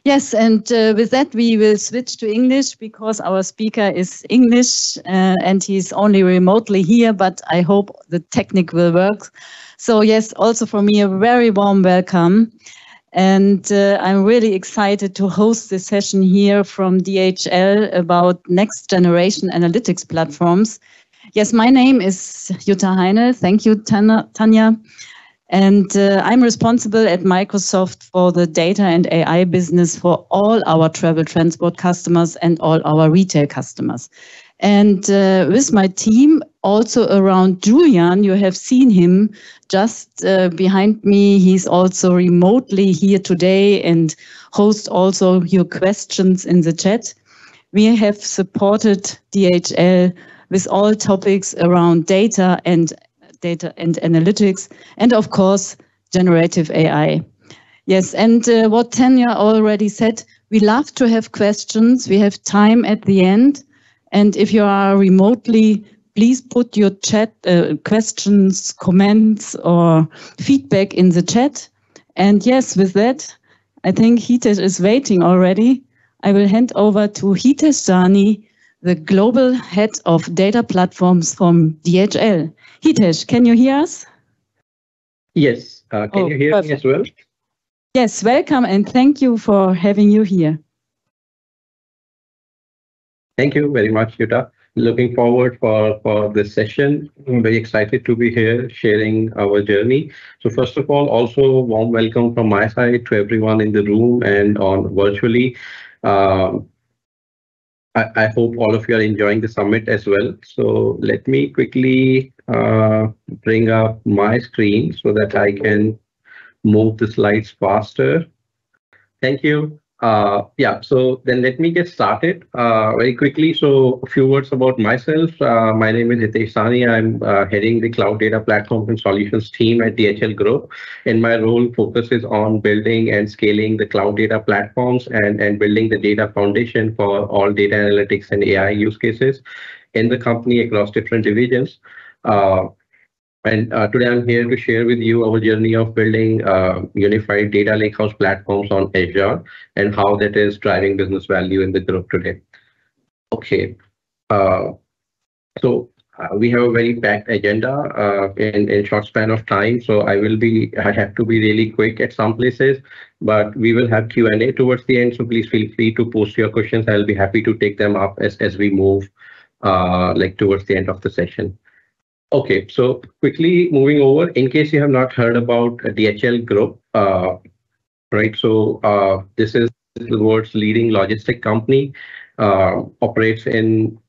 Yes, and with that we will switch to English because our speaker is English and he's only remotely here, but I hope the technique will work. So yes, also for me a very warm welcome. And I'm really excited to host this session here from DHL about next generation analytics platforms. Yes, my name is Jutta Heine. Thank you, Tanja. And I'm responsible at Microsoft for the data and AI business for all our travel transport customers and all our retail customers. And with my team, also around Julian, you have seen him just behind me. He's also remotely here today and hosts also your questions in the chat. We have supported DHL with all topics around data and analytics, and of course, generative AI. Yes, and what Tanya already said, we love to have questions. We have time at the end. And if you are remotely, please put your chat questions, comments, or feedback in the chat. And yes, with that, I think Hitesh is waiting already. I will hand over to Hitesh Jani, the Global Head of Data Platforms from DHL. Hitesh, can you hear us? Yes, can you hear me as well? Yes, welcome and thank you for having you here. Thank you very much, Jutta. Looking forward for this session. I'm very excited to be here sharing our journey. So first of all, also warm welcome from my side to everyone in the room and on virtually. I hope all of you are enjoying the summit as well. So let me quickly bring up my screen so that I can move the slides faster. Thank you. Yeah, so then let me get started very quickly. So a few words about myself. My name is Hitesh Sani. I'm heading the Cloud Data Platform and Solutions team at DHL Group. And my role focuses on building and scaling the cloud data platforms and building the data foundation for all data analytics and AI use cases in the company across different divisions. Today I'm here to share with you our journey of building unified data lakehouse platforms on Azure and how that is driving business value in the group today. Okay, so we have a very packed agenda in short span of time. So I have to be really quick at some places, but we will have Q&A towards the end. So please feel free to post your questions. I'll be happy to take them up as we move like towards the end of the session. Okay, so quickly moving over, in case you have not heard about DHL Group, right? So this is the world's leading logistic company, operates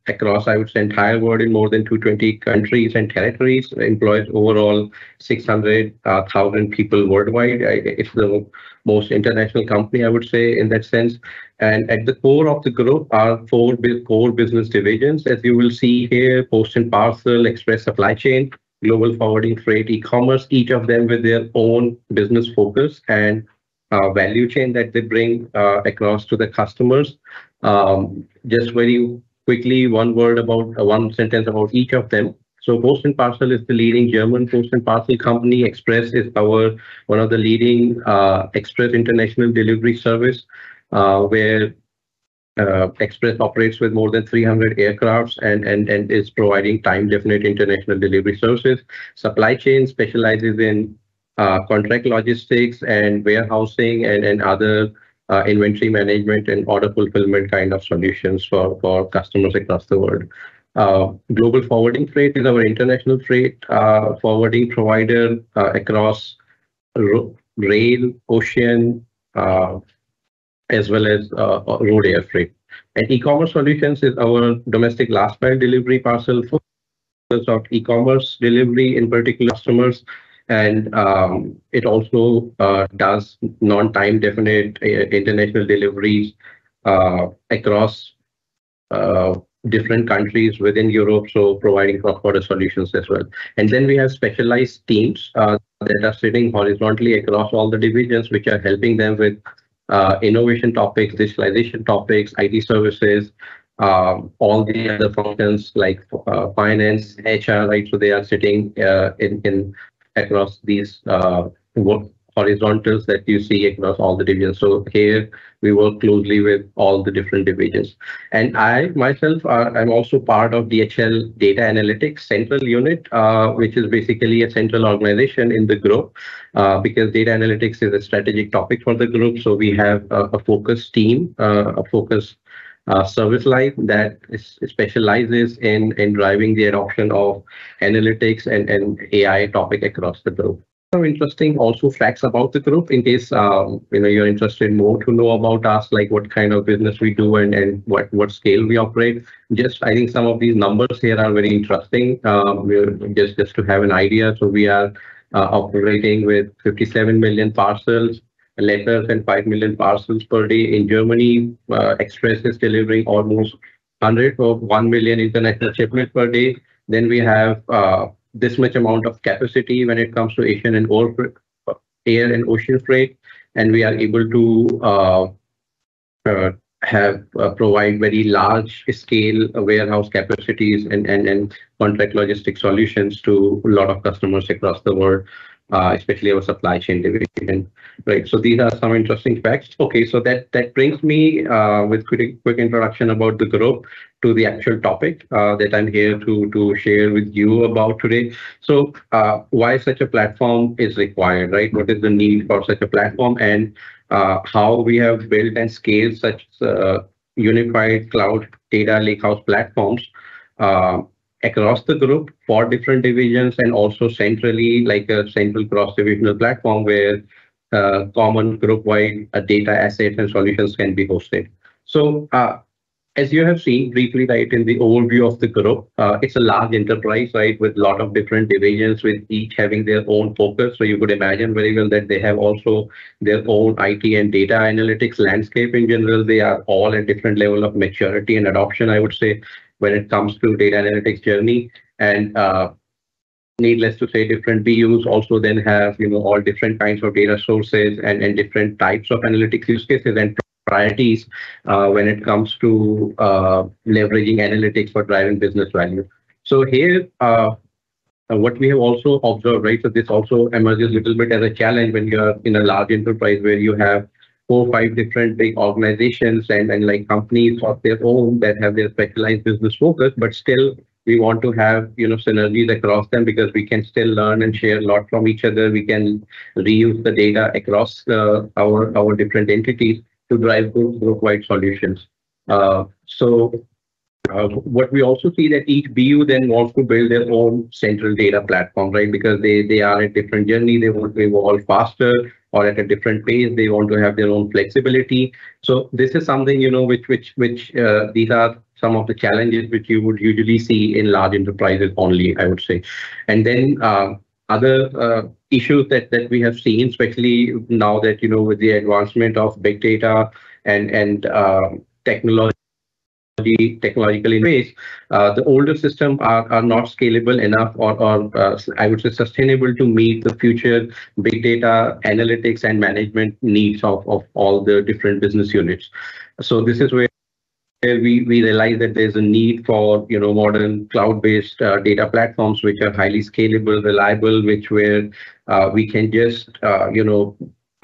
across, I would say, entire world in more than 220 countries and territories, employs overall 600,000 people worldwide. It's the most international company, I would say, in that sense. And at the core of the group are four core business divisions, as you will see here: post and parcel, express supply chain, global forwarding, freight, e-commerce, each of them with their own business focus and value chain that they bring across to the customers. Just very quickly, one sentence about each of them. So Post and Parcel is the leading German post and parcel company. Express is one of the leading express international delivery service, where Express operates with more than 300 aircrafts and is providing time-definite international delivery services. Supply Chain specializes in contract logistics and warehousing and other inventory management and order fulfillment kind of solutions for customers across the world. Global Forwarding Freight is our international freight forwarding provider across rail, ocean, as well as road air freight. And E-commerce Solutions is our domestic last mile delivery parcel focus of e-commerce delivery in particular customers. And it also does non-time definite international deliveries across different countries within Europe, so providing cross-border solutions as well. And then we have specialized teams that are sitting horizontally across all the divisions, which are helping them with innovation topics, digitalization topics, IT services, all the other functions like finance, HR, right? So they are sitting in across these horizontals that you see across all the divisions. So here we work closely with all the different divisions. And I myself, I'm also part of DHL Data Analytics Central Unit, which is basically a central organization in the group, because data analytics is a strategic topic for the group. So we have a focus team, a focus service line that specializes in driving the adoption of analytics and AI topic across the group. Some interesting also facts about the group in case you're interested more to know about us, like what kind of business we do and what scale we operate. Just I think some of these numbers here are very interesting. We're just to have an idea. So we are operating with 57 million parcels, letters, and 5 million parcels per day. In Germany, Express is delivering almost 1 million international shipments per day. Then we have this much amount of capacity when it comes to Asian and air and ocean freight, and we are able to provide very large scale warehouse capacities and contract logistics solutions to a lot of customers across the world, especially our supply chain division. Right. So these are some interesting facts. Okay, so that brings me with quick introduction about the group to the actual topic that I'm here to share with you about today. So why such a platform is required, right? What is the need for such a platform, and how we have built and scaled such unified cloud data lakehouse platforms across the group for different divisions, and also centrally, like a central cross-divisional platform where common group-wide data assets and solutions can be hosted. So as you have seen briefly, right, in the overview of the group, it's a large enterprise, right, with a lot of different divisions, with each having their own focus. So you could imagine very well that they have also their own IT and data analytics landscape in general. They are all at different level of maturity and adoption, I would say, when it comes to data analytics journey. And needless to say, different BUs also then have, all different kinds of data sources and different types of analytics use cases and priorities when it comes to leveraging analytics for driving business value. So here, what we have also observed, right, so this also emerges a little bit as a challenge when you're in a large enterprise where you have 4 or 5 different big organizations and like companies of their own that have their specialized business focus, but still we want to have synergies across them, because we can still learn and share a lot from each other. We can reuse the data across our different entities to drive group-wide solutions. What we also see that each BU then wants to build their own central data platform, right? Because they are at different journey, they want to evolve faster, or at a different pace, they want to have their own flexibility. So this is something which these are some of the challenges which you would usually see in large enterprises only, I would say. And then other issues that we have seen, especially now that with the advancement of big data and technological ways, the older systems are not scalable enough or I would say sustainable to meet the future big data analytics and management needs of all the different business units. So this is where we realize that there's a need for modern cloud-based data platforms which are highly scalable, reliable, where we can just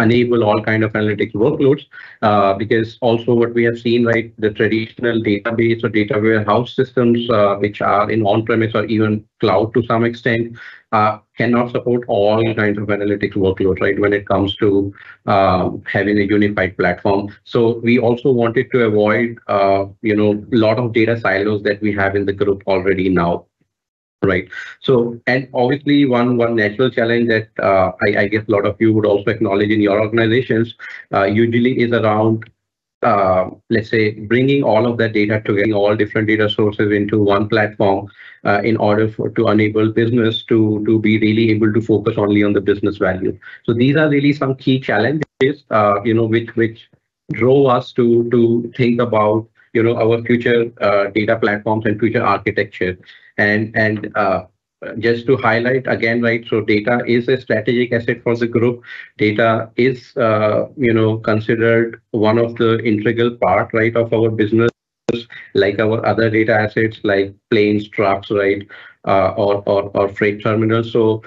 enable all kind of analytics workloads, because also what we have seen, right, the traditional database or data warehouse systems which are in on-premise or even cloud to some extent cannot support all kinds of analytics workloads, right, when it comes to having a unified platform. So we also wanted to avoid a lot of data silos that we have in the group already now. Right. So, and obviously one natural challenge that I guess a lot of you would also acknowledge in your organizations usually is around, let's say, bringing all of that data together, all different data sources into one platform in order to enable business to be really able to focus only on the business value. So these are really some key challenges, which drove us to think about our future data platforms and future architecture. And just to highlight again, right, so data is a strategic asset for the group. Data is considered one of the integral part, right, of our business, like our other data assets like planes, trucks, right, or freight terminals. So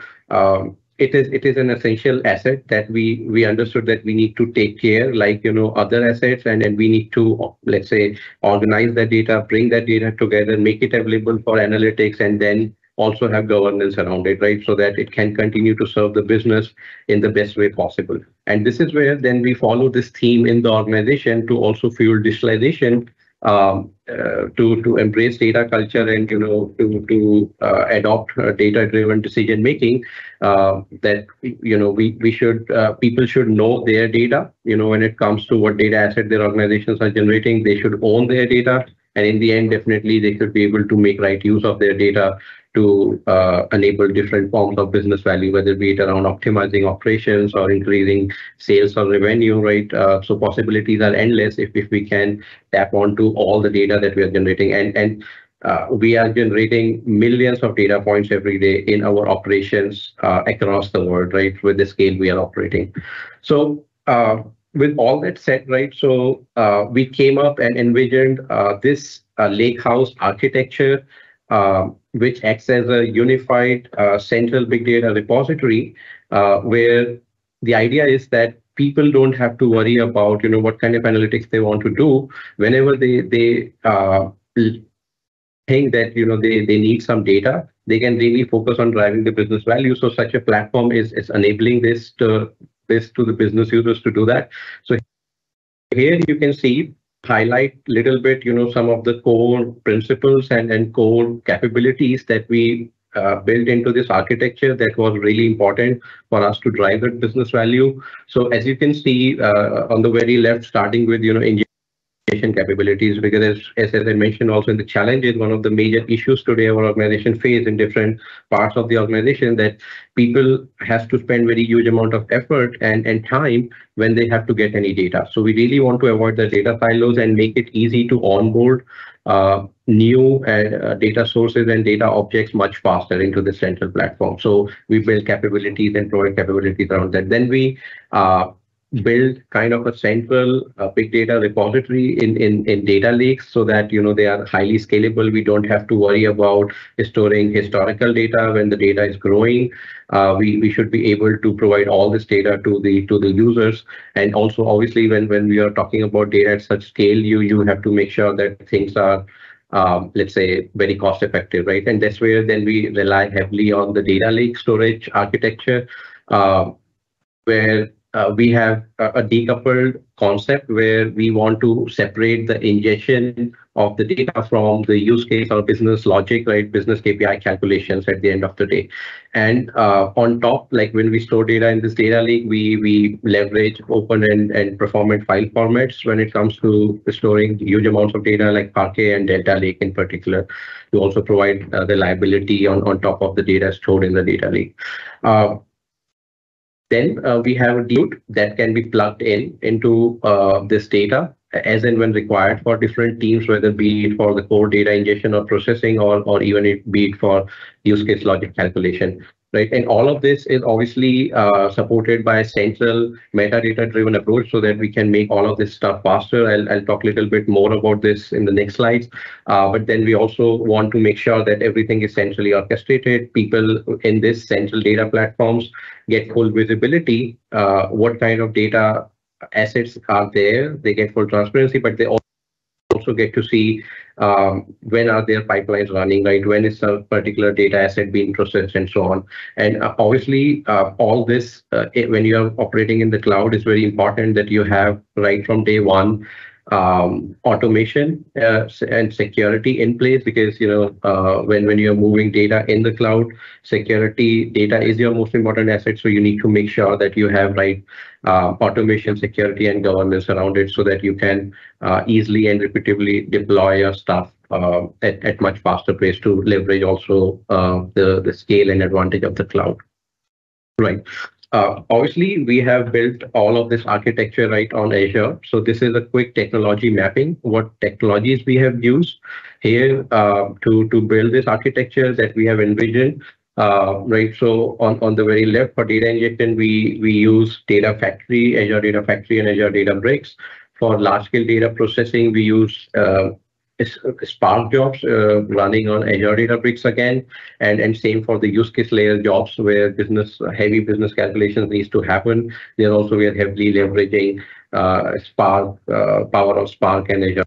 it is an essential asset that we understood that we need to take care, like other assets, and then we need to, let's say, organize that data, bring that data together, make it available for analytics, and then also have governance around it, right? So that it can continue to serve the business in the best way possible. And this is where then we follow this theme in the organization to also fuel digitalization, to embrace data culture, and to adopt data-driven decision making. That we should people should know their data. When it comes to what data asset their organizations are generating, they should own their data, and in the end, definitely they should be able to make right use of their data to enable different forms of business value, whether be it around optimizing operations or increasing sales or revenue, right? So possibilities are endless if we can tap onto all the data that we are generating. And we are generating millions of data points every day in our operations across the world, right? With the scale we are operating. So with all that said, right, so we came up and envisioned this Lakehouse architecture, which acts as a unified central big data repository, where the idea is that people don't have to worry about what kind of analytics they want to do. Whenever they think that they need some data, they can really focus on driving the business value. So such a platform is enabling this to the business users to do that. So here you can see highlight little bit some of the core principles and core capabilities that we built into this architecture that was really important for us to drive that business value. So as you can see on the very left, starting with capabilities, because as I mentioned also in the challenges, one of the major issues today our organization face in different parts of the organization, that people have to spend very huge amount of effort and time when they have to get any data. So we really want to avoid the data silos and make it easy to onboard new data sources and data objects much faster into the central platform. So we build capabilities and provide capabilities around that. Then we build kind of a central big data repository in data lakes, so that they are highly scalable. We don't have to worry about storing historical data when the data is growing. We should be able to provide all this data to the users. And also obviously when we are talking about data at such scale, you have to make sure that things are let's say very cost effective, right? And that's where then we rely heavily on the data lake storage architecture, where we have a decoupled concept where we want to separate the ingestion of the data from the use case or business logic, right? Business KPI calculations at the end of the day. And on top, like when we store data in this data lake, we leverage open and performant file formats when it comes to storing huge amounts of data, like Parquet and Delta Lake in particular, to also provide reliability on top of the data stored in the data lake. Then we have a node that can be plugged into this data as and when required for different teams, whether be it for the core data ingestion or processing, or even be it for use case logic calculation, right? And all of this is obviously supported by a central metadata-driven approach, so that we can make all of this stuff faster. I'll talk a little bit more about this in the next slides. But then we also want to make sure that everything is centrally orchestrated. People in this central data platforms get full visibility, what kind of data assets are there. They get full transparency, but they also get to see when are their pipelines running, right? When is a particular data asset being processed and so on. And obviously, all this, when you are operating in the cloud, is very important that you have right from day one automation and security in place, because when you're moving data in the cloud, security data is your most important asset. So you need to make sure that you have right automation, security, and governance around it, so that you can easily and repeatedly deploy your stuff at much faster pace to leverage also the scale and advantage of the cloud. Right. Obviously, we have built all of this architecture right on Azure. So this is a quick technology mapping, what technologies we have used here to build this architecture that we have envisioned. Right. So on the very left for data ingestion, we use Data Factory, Azure Data Factory, and Azure Databricks. For large scale data processing, we use Spark jobs running on Azure Databricks again, and same for the use case layer jobs where heavy business calculations needs to happen. There also we are heavily leveraging Spark, power of Spark and Azure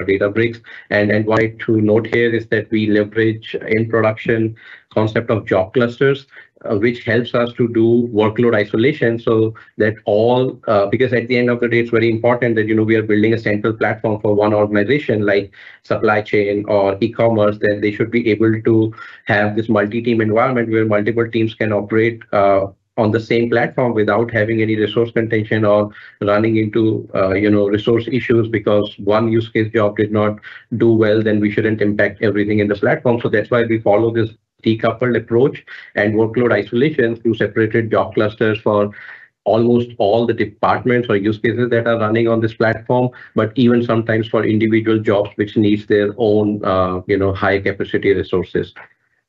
Databricks. And what I to note here is that we leverage in production concept of job clusters, which helps us to do workload isolation, so that all because at the end of the day it's very important that we are building a central platform for one organization like supply chain or e-commerce. Then they should be able to have this multi-team environment where multiple teams can operate on the same platform without having any resource contention or running into resource issues because one use case job did not do well. Then we shouldn't impact everything in the platform. So that's why we follow this decoupled approach and workload isolation through separated job clusters for almost all the departments or use cases that are running on this platform, but even sometimes for individual jobs which needs their own high capacity resources.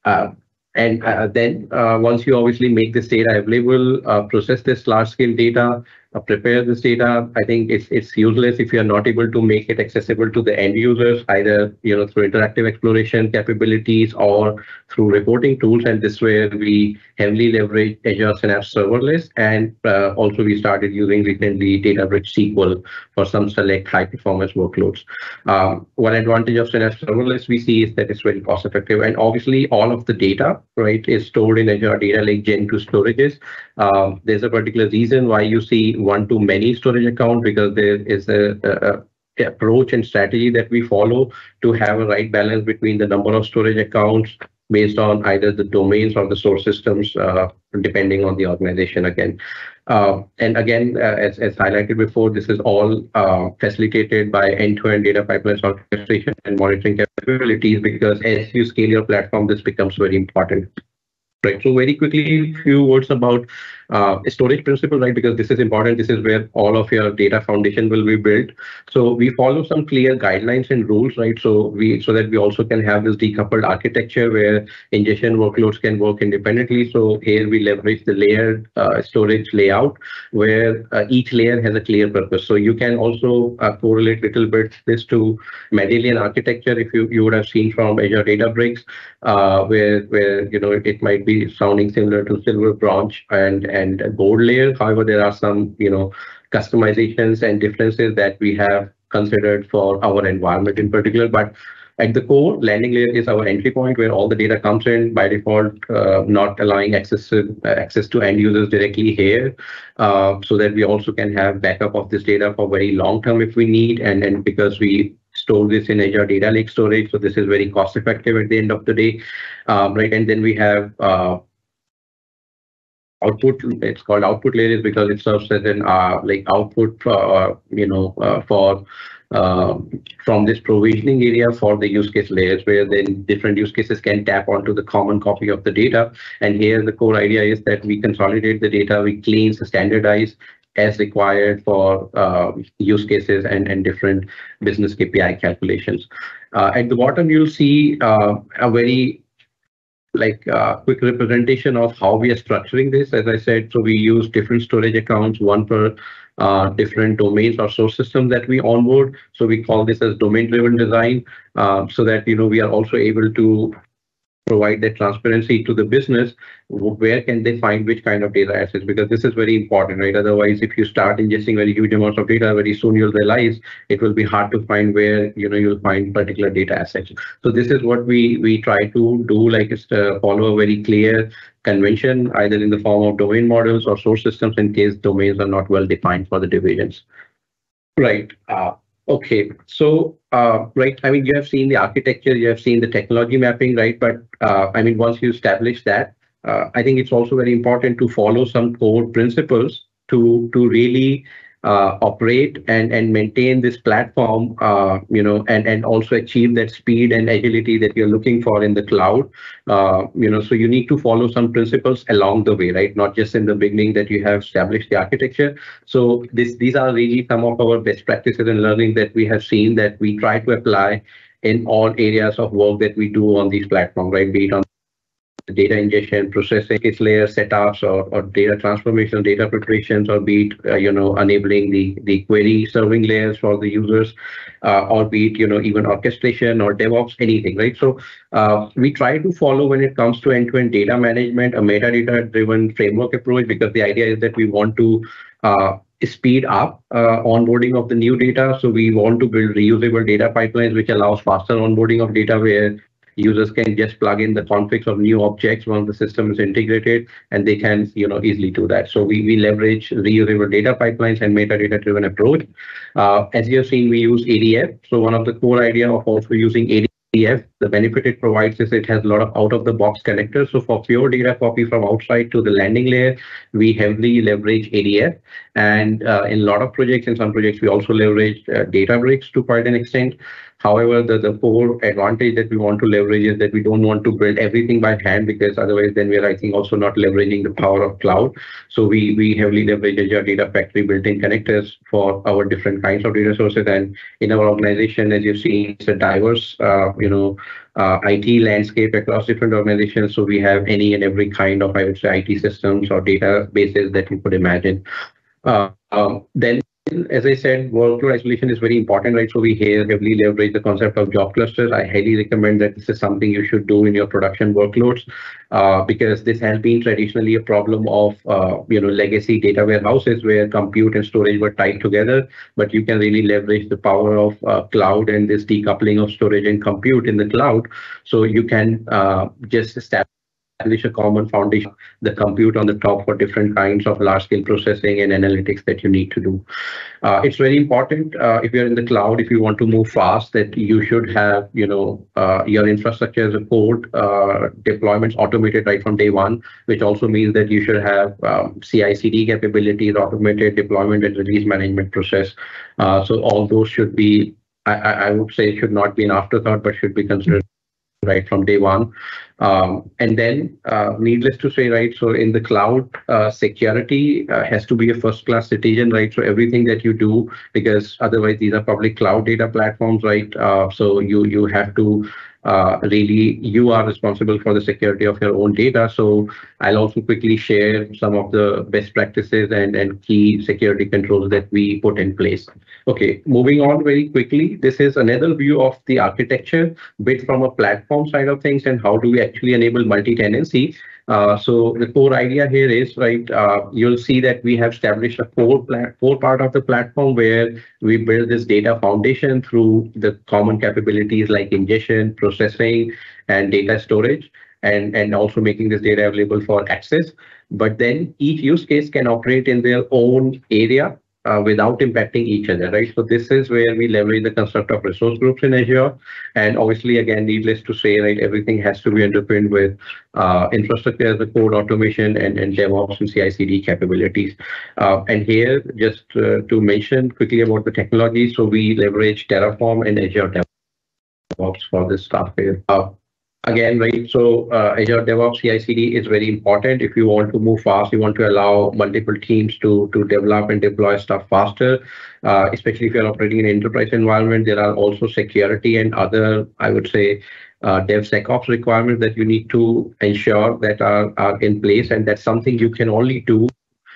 Then once you obviously make this data available, process this large scale data, prepare this data, I think it's useless if you're not able to make it accessible to the end users, either through interactive exploration capabilities or through reporting tools. And this way we heavily leverage Azure Synapse Serverless, and also we started using recently Databricks SQL for some select high performance workloads. One advantage of Synapse Serverless we see is that it's very cost effective, and obviously all of the data is stored in Azure Data Lake Gen 2 storages. There's a particular reason why you see one-to-many storage account, because there is a approach and strategy that we follow to have a right balance between the number of storage accounts based on either the domains or the source systems, depending on the organization again. And again, as highlighted before, this is all facilitated by end-to-end data pipelines orchestration and monitoring capabilities, because as you scale your platform, this becomes very important. Right. So very quickly, a few words about storage principle, right? Because this is important. This is where all of your data foundation will be built. So we follow some clear guidelines and rules, right? So that we also can have this decoupled architecture where ingestion workloads can work independently. So here we leverage the layered storage layout where each layer has a clear purpose. So you can also correlate little bit this to Medallion architecture, if you would have seen from Azure Databricks, where it might be sounding similar to silver, bronze, and a gold layer. However, there are some customizations and differences that we have considered for our environment in particular. But at the core, landing layer is our entry point where all the data comes in by default, not allowing access to end users directly here, so that we also can have backup of this data for very long term if we need, and because we store this in Azure Data Lake storage, so this is very cost effective at the end of the day, right? And then we have output. It's called output layers because it serves as an output from this provisioning area for the use case layers, where then different use cases can tap onto the common copy of the data. And here the core idea is that we consolidate the data, we cleanse, standardize as required for use cases and different business KPI calculations. At the bottom, you'll see a very quick representation of how we are structuring this. As I said, so we use different storage accounts, one per different domains or source systems that we onboard. So we call this as domain-driven design, so that we are also able to provide that transparency to the business. Where can they find which kind of data assets? Because this is very important, right? Otherwise, if you start ingesting very huge amounts of data, very soon you'll realize it will be hard to find where you'll find particular data assets. So this is what we try to do, is to follow a very clear convention, either in the form of domain models or source systems in case domains are not well defined for the divisions. Right. Okay, so right, you have seen the architecture, you have seen the technology mapping, right? But once you establish that, I think it's also very important to follow some core principles to really operate and maintain this platform, and also achieve that speed and agility that you're looking for in the cloud. So you need to follow some principles along the way, right? Not just in the beginning that you have established the architecture. So these are really some of our best practices and learning that we have seen that we try to apply in all areas of work that we do on these platforms, right? Be it on data ingestion, processing, its layer setups, or data transformation, data preparations, or be it enabling the query serving layers for the users, or be it even orchestration or DevOps, anything, right? So we try to follow, when it comes to end-to-end data management, a metadata-driven framework approach, because the idea is that we want to speed up onboarding of the new data. So we want to build reusable data pipelines, which allows faster onboarding of data, where users can just plug in the configs of new objects once the system is integrated, and they can easily do that. So we leverage reusable data pipelines and metadata-driven approach. As you have seen, we use ADF. So one of the core idea of also using ADF, the benefit it provides is it has a lot of out-of-the-box connectors. So for pure data copy from outside to the landing layer, we heavily leverage ADF. And in a lot of projects, in some projects, we also leverage Databricks to quite an extent. However, the core advantage that we want to leverage is that we don't want to build everything by hand, because otherwise then we are, I think, also not leveraging the power of cloud. So we heavily leverage Azure Data Factory built-in connectors for our different kinds of data sources. And in our organization, as you've seen, it's a diverse, IT landscape across different organizations. So we have any and every kind of, I would say, IT systems or databases that you could imagine. Then, as I said, workload isolation is very important, right? So we here heavily leverage the concept of job clusters. I highly recommend that this is something you should do in your production workloads, because this has been traditionally a problem of legacy data warehouses where compute and storage were tied together. But you can really leverage the power of cloud and this decoupling of storage and compute in the cloud. So you can just establish a common foundation, the compute on the top for different kinds of large-scale processing and analytics that you need to do. It's very important if you're in the cloud, if you want to move fast, that you should have your infrastructure as a code deployments automated right from day one, which also means that you should have CI/CD capabilities, automated deployment and release management process. So all those should be, I would say, should not be an afterthought, but should be considered right from day one. And then needless to say, right, so in the cloud, security has to be a first-class citizen, right? So everything that you do, because otherwise these are public cloud data platforms, right? So you have to really, you are responsible for the security of your own data. So I'll also quickly share some of the best practices and key security controls that we put in place. Okay, moving on very quickly. This is another view of the architecture, bit from a platform side of things, and how do we actually enable multi-tenancy. So the core idea here is, right, you'll see that we have established a core part of the platform where we build this data foundation through the common capabilities like ingestion, processing, and data storage, and also making this data available for access. But then each use case can operate in their own area without impacting each other, right? So this is where we leverage the concept of resource groups in Azure. And obviously, again, needless to say, right, everything has to be underpinned with infrastructure as a code, automation, and DevOps and CI/CD capabilities. And here, just to mention quickly about the technology, so we leverage Terraform and Azure DevOps for this stuff here. Again, right, so Azure DevOps CI/CD is very important. If you want to move fast, you want to allow multiple teams to develop and deploy stuff faster, especially if you're operating in an enterprise environment. There are also security and other, I would say, DevSecOps requirements that you need to ensure that are in place. And that's something you can only do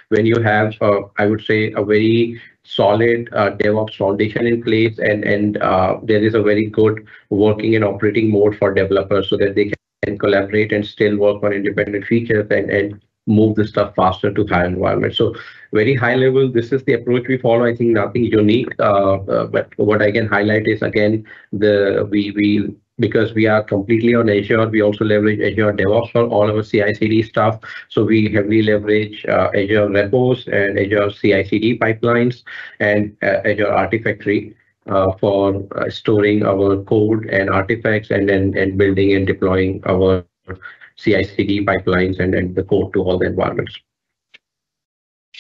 when you have, I would say, a very solid DevOps foundation in place, and there is a very good working and operating mode for developers so that they can collaborate and still work on independent features and move the stuff faster to higher environments. So very high level, this is the approach we follow. I think nothing unique, but what I can highlight is, again, because we are completely on Azure, we also leverage Azure DevOps for all our CI/CD stuff. So we heavily leverage Azure repos and Azure CI/CD pipelines and Azure Artifactory for storing our code and artifacts, and then building and deploying our CI/CD pipelines and the code to all the environments.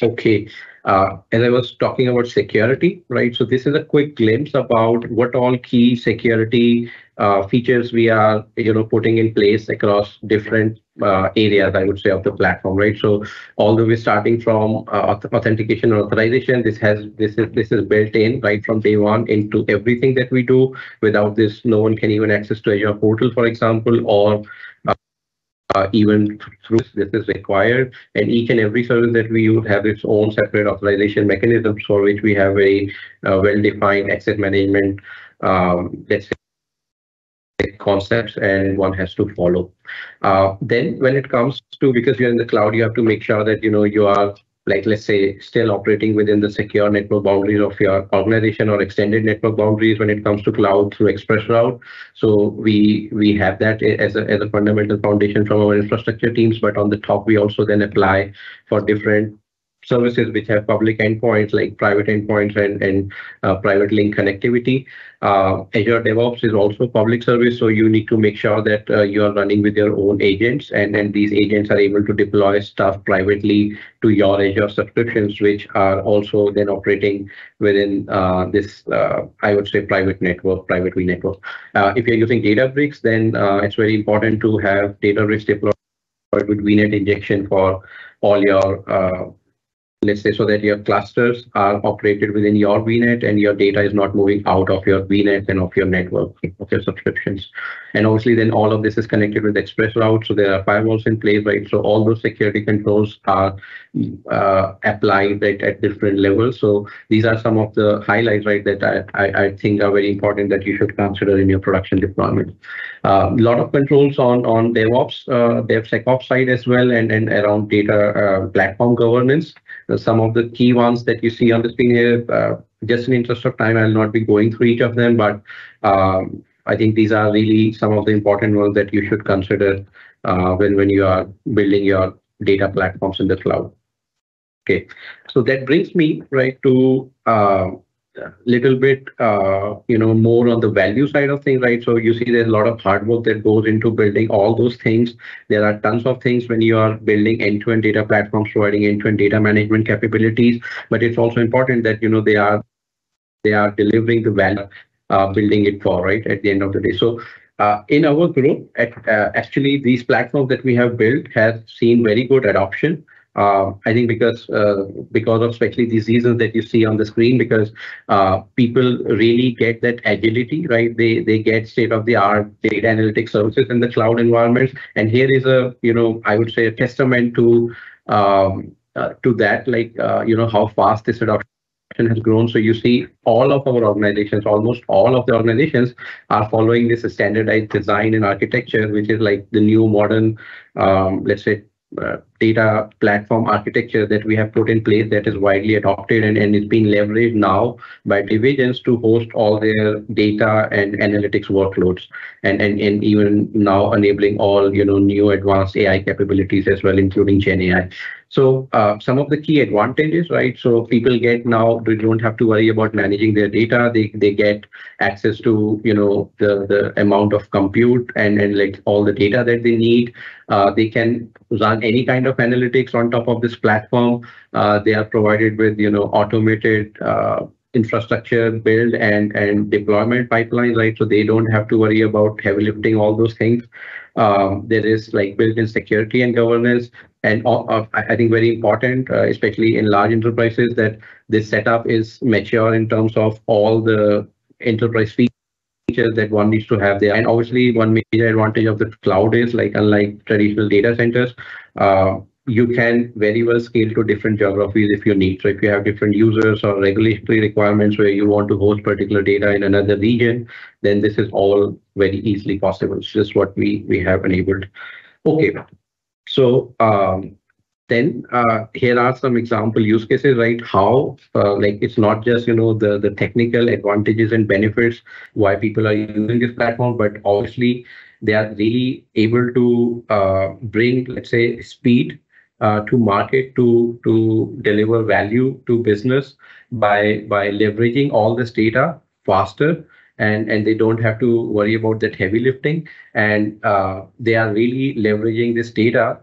Okay, as I was talking about security, right? So this is a quick glimpse about what all key security features we are, putting in place across different areas, I would say, of the platform, right? So all the way starting from authentication and authorization, this is built in right from day one into everything that we do. Without this, no one can even access to Azure portal, for example, or even through this is required, and each and every service that we use have its own separate authorization mechanisms for which we have a well-defined access management, let's say, concepts, and one has to follow. Then when it comes to, because you're in the cloud, you have to make sure that you are, like, let's say, still operating within the secure network boundaries of your organization or extended network boundaries when it comes to cloud through ExpressRoute. So we have that as a fundamental foundation from our infrastructure teams, but on the top we also then apply for different services which have public endpoints like private endpoints and private link connectivity. Azure DevOps is also public service, so you need to make sure that you are running with your own agents, and these agents are able to deploy stuff privately to your Azure subscriptions, which are also then operating within this, I would say, private vNetwork. If you're using Databricks, then it's very important to have Databricks deployed with VNet injection for all your let's say, so that your clusters are operated within your VNet and your data is not moving out of your VNet and of your network, of your subscriptions. And obviously then all of this is connected with ExpressRoute, so there are firewalls in place, right? So all those security controls are applied at different levels. So these are some of the highlights, right, that I think are very important that you should consider in your production deployment. A lot of controls on DevOps, DevSecOps side as well, and around data platform governance. Some of the key ones that you see on the screen here, just in interest of time, I'll not be going through each of them, but I think these are really some of the important ones that you should consider when you are building your data platforms in the cloud. Okay, so that brings me right to little bit more on the value side of things, right? So you see there's a lot of hard work that goes into building all those things. There are tons of things when you are building end-to-end data platforms, providing end-to-end data management capabilities, but it's also important that they are delivering the value, building it for, right, at the end of the day. So in our group, actually these platforms that we have built have seen very good adoption. I think because of especially these reasons that you see on the screen, because people really get that agility, right? They get state-of-the-art data analytics services in the cloud environments, and here is a I would say a testament to that, like how fast this adoption has grown. So you see all of our organizations, almost all of the organizations are following this standardized design and architecture, which is like the new modern, let's say, data platform architecture that we have put in place that is widely adopted and is being leveraged now by divisions to host all their data and analytics workloads, and even now enabling all new advanced AI capabilities as well, including Gen AI. So some of the key advantages, right? So people get now, they don't have to worry about managing their data. They get access to the amount of compute and like all the data that they need. They can run any kind of analytics on top of this platform. They are provided with automated infrastructure build and deployment pipelines, right? So they don't have to worry about heavy lifting all those things. There is like built-in security and governance, and I think very important, especially in large enterprises, that this setup is mature in terms of all the enterprise features that one needs to have there. And obviously, one major advantage of the cloud is, like, unlike traditional data centers, you can very well scale to different geographies if you need. So if you have different users or regulatory requirements where you want to host particular data in another region, then this is all very easily possible. It's just what we have enabled. Okay, so then here are some example use cases, right? How like it's not just the technical advantages and benefits why people are using this platform, but obviously they are really able to bring, let's say, speed to market, to deliver value to business by leveraging all this data faster, and they don't have to worry about that heavy lifting, and they are really leveraging this data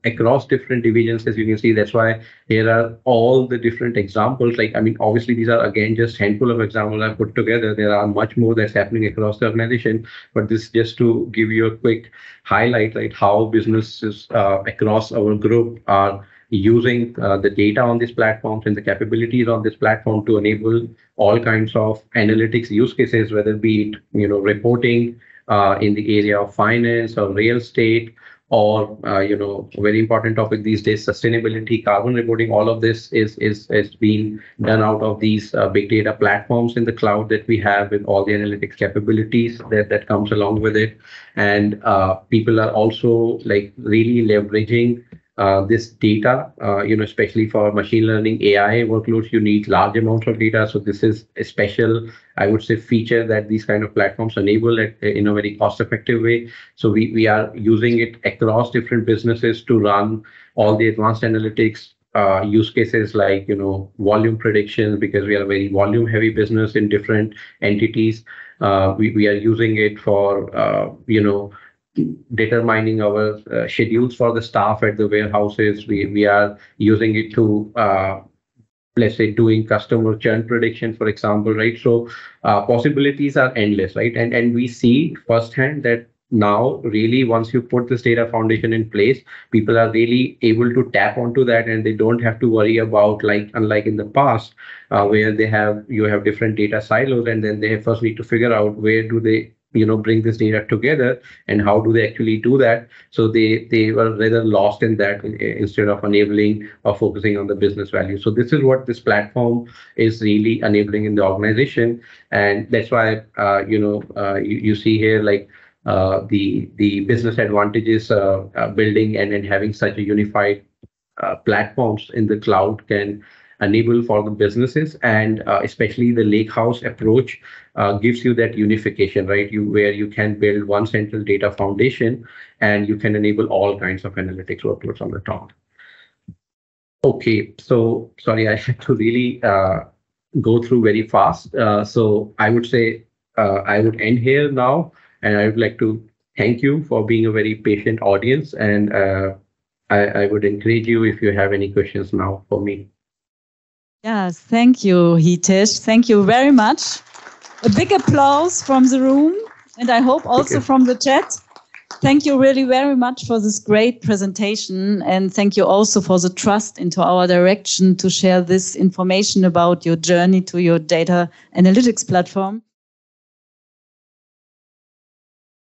across different divisions, as you can see. That's why here are all the different examples. Like, I mean, obviously these are again just handful of examples I've put together. There are much more that's happening across the organization, but this just to give you a quick highlight, right, how businesses across our group are using the data on these platforms and the capabilities on this platform to enable all kinds of analytics use cases, whether it be reporting in the area of finance or real estate, or a very important topic these days, sustainability, carbon reporting. All of this is being done out of these big data platforms in the cloud that we have, with all the analytics capabilities that comes along with it. And people are also like really leveraging this data, especially for machine learning AI workloads. You need large amounts of data. So this is a special, I would say, feature that these kind of platforms enable in a very cost-effective way. So we are using it across different businesses to run all the advanced analytics use cases, like volume prediction, because we are a very volume-heavy business in different entities. We are using it for determining our schedules for the staff at the warehouses. We are using it to let's say doing customer churn prediction, for example, right? So possibilities are endless, right? And we see firsthand that now, really, once you put this data foundation in place, people are really able to tap onto that, and they don't have to worry about, like, unlike in the past, where you have different data silos, and then they first need to figure out where do they bring this data together and how do they actually do that. So they were rather lost in that instead of enabling or focusing on the business value. So this is what this platform is really enabling in the organization. And that's why, you see here, like, the business advantages building and having such a unified platforms in the cloud can enable for the businesses, and especially the Lakehouse approach gives you that unification, right? Where you can build one central data foundation and you can enable all kinds of analytics workloads on the top. Okay, so sorry, I had to really go through very fast. So I would say I would end here now, and I would like to thank you for being a very patient audience, and I would encourage you if you have any questions now for me. Yes, thank you, Hitesh. Thank you very much. A big applause from the room, and I hope also from the chat. Thank you really very much for this great presentation, and thank you also for the trust into our direction to share this information about your journey to your data analytics platform.